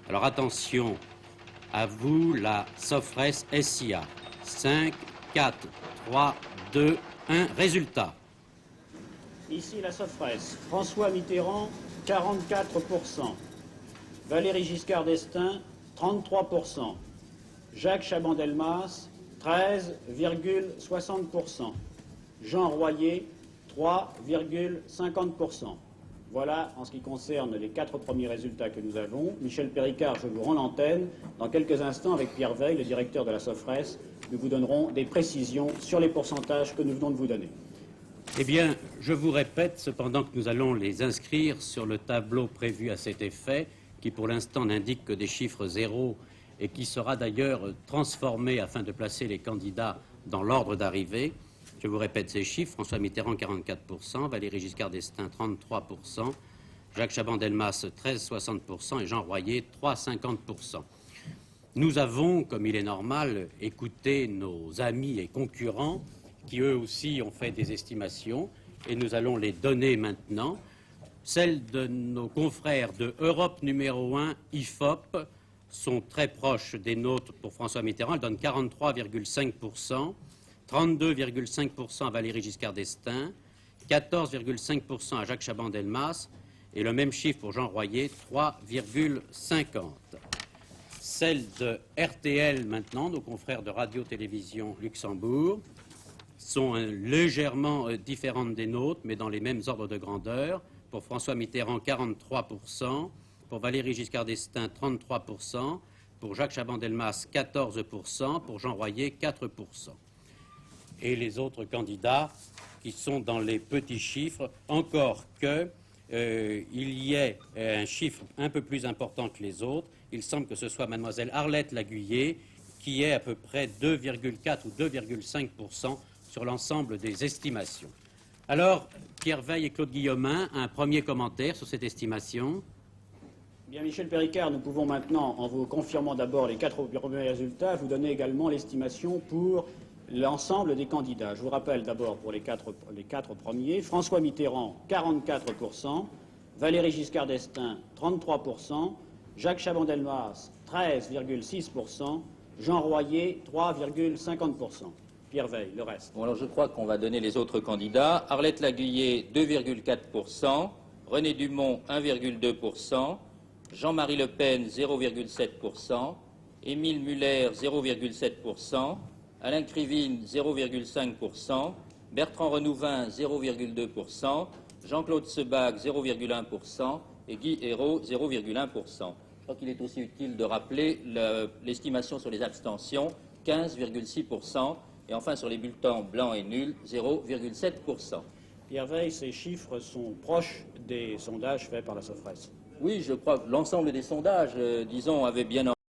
Alors attention, à vous la Sofres SIA. 5, 4, 3, 2, 1, résultat. Ici la Sofres. François Mitterrand, 44%. Valéry Giscard d'Estaing, 33%. Jacques Chaban-Delmas, 13,60%. Jean Royer, 3,50%. Voilà en ce qui concerne les 4 premiers résultats que nous avons. Michel Péricard, je vous rends l'antenne. Dans quelques instants, avec Pierre Veil, le directeur de la Sofres, nous vous donnerons des précisions sur les pourcentages que nous venons de vous donner. Eh bien, je vous répète cependant que nous allons les inscrire sur le tableau prévu à cet effet, qui pour l'instant n'indique que des chiffres zéro et qui sera d'ailleurs transformé afin de placer les candidats dans l'ordre d'arrivée. Je vous répète ces chiffres: François Mitterrand 44%, Valéry Giscard d'Estaing 33%, Jacques Chaban-Delmas 13,60% et Jean Royer 3,50%. Nous avons, comme il est normal, écouté nos amis et concurrents qui eux aussi ont fait des estimations et nous allons les donner maintenant. Celles de nos confrères de Europe numéro 1, IFOP, sont très proches des nôtres pour François Mitterrand. Elles donnent 43,5%. 32,5% à Valéry Giscard d'Estaing, 14,5% à Jacques Chaban-Delmas et le même chiffre pour Jean Royer, 3,50%. Celles de RTL maintenant, nos confrères de Radio-Télévision Luxembourg, sont légèrement différentes des nôtres, mais dans les mêmes ordres de grandeur. Pour François Mitterrand, 43%, pour Valéry Giscard d'Estaing, 33%, pour Jacques Chaban-Delmas, 14%, pour Jean Royer, 4%. Et les autres candidats qui sont dans les petits chiffres, encore que il y ait un chiffre un peu plus important que les autres. Il semble que ce soit mademoiselle Arlette Laguiller qui est à peu près 2,4 ou 2,5% sur l'ensemble des estimations. Alors, Pierre Veil et Claude Guillaumin, un premier commentaire sur cette estimation. Bien, Michel Péricard, nous pouvons maintenant, en vous confirmant d'abord les 4 premiers résultats, vous donner également l'estimation pour l'ensemble des candidats. Je vous rappelle d'abord pour les quatre premiers: François Mitterrand, 44%, Valéry Giscard d'Estaing, 33%, Jacques Chaban-Delmas, 13,6%, Jean Royer, 3,50%. Pierre Veil, le reste. Bon, alors je crois qu'on va donner les autres candidats. Arlette Laguiller, 2,4%, René Dumont, 1,2%, Jean-Marie Le Pen, 0,7%, Émile Muller, 0,7%, Alain Krivine, 0,5%, Bertrand Renouvin, 0,2%, Jean-Claude Sebag, 0,1% et Guy Hérault, 0,1%. Je crois qu'il est aussi utile de rappeler l'estimation sur les abstentions, 15,6%, et enfin sur les bulletins blancs et nuls, 0,7%. Pierre Veil, ces chiffres sont proches des sondages faits par la Sofres. Oui, je crois que l'ensemble des sondages, disons, avaient bien